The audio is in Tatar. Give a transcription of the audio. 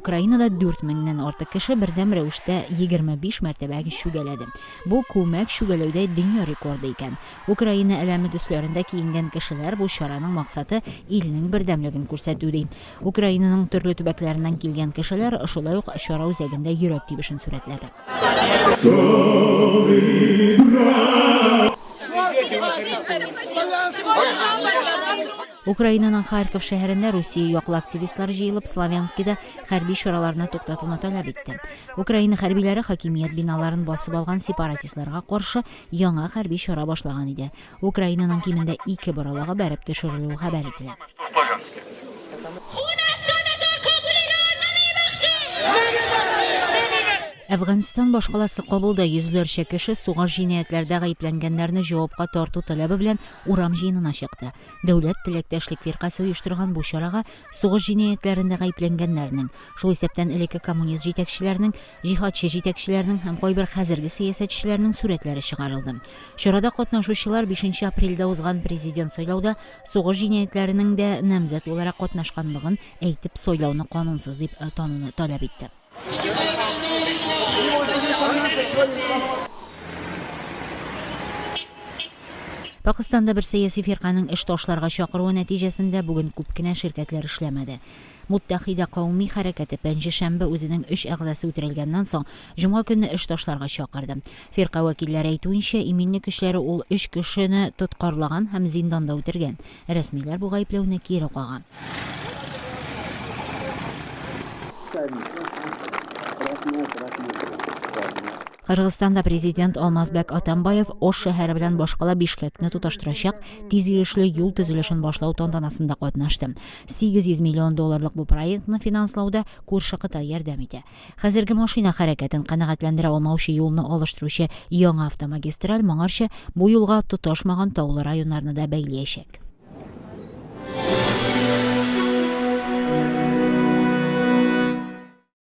Ukrainada 4000'den артык кеше бердәм рәвештә 25 мәртәбәгә шүгәләде. Бу күмәк шүгәләүдә дөнья рекорды икән. Украина әләме төсләрендә киенгән кешеләр бу чараның максаты илнең бердәмлеген күрсәтү ди. Украинаның төрле төбәкләреннән килгән кешеләр шулай ук чара үзәгендә йөрәк тибешен сүрәтләде. Украинаның Харьков шәһәрендә Русия яклы активистлар җыелып Славянскида хәрби чараларны туктатуны таләп итте. Украина хәрбиләре хакимият биналарын басып алган сепаратистларга каршы яңа хәрби чара башлаган иде. Украинаның кимендә 2 боралыгы бәреп төшерелүе хәбәр ителә. Әфганстан башкаласы Кабулда йөзләрчә кеше сугыш җинаятьләрдә гаепләнгәннәрне җавапка тарту таләбе белән урам җыенына чыкты. Дәүләт теләктәшлек фиркасы оештырган бу чарага сугыш җинаятьләрендә гаепләнгәннәрнең, шул исәптән элекке коммунист җитәкчеләрнең, җиһадчы җитәкчеләрнең һәм кайбер хәзерге сәясәтчеләрнең сурәтләре чыгарылды. Чарада катнашучылар 5 апрельдә узган президент сайлауда сугыш җинаятьләренең дә намзәт буларак катнашканлыгын әйтеп, сайлауны канунсыз дип тануны таләп итте. Пакистанда бер сәяси фирканың эш ташларга чакыруы нәтиҗәсендә бүген күп кенә ширкәтләр эшләмәде. Муттахида кауми хәрәкәте пәнҗешәмбе үзенең 3 әгъзасы үтерелгәннән соң җомга көнне эш ташларга чакырды. Фирка вәкилләре әйтүенчә, иминлек кешеләре ул 3 кешене тоткарлаган һәм зинданда үтергән. Рәсмиләр бу гаепләүне кире каган. Кыргызстанда президент Алмазбек Атамбаев Ош шәһәре белән башкала Бишкекне тоташтырачак тиз йөрешле юл төзелешен башлау тантанасында катнашты. 800 миллион долларлык бу проектны финанслауда күрше Кытай ярдәм итә. Хәзерге машина хәрәкәтен канәгатьләндерә алмаучы юлны алыштыручы яңа автомагистраль моңарча бу юлга тоташмаган таулы районнарны да бәйләячәк.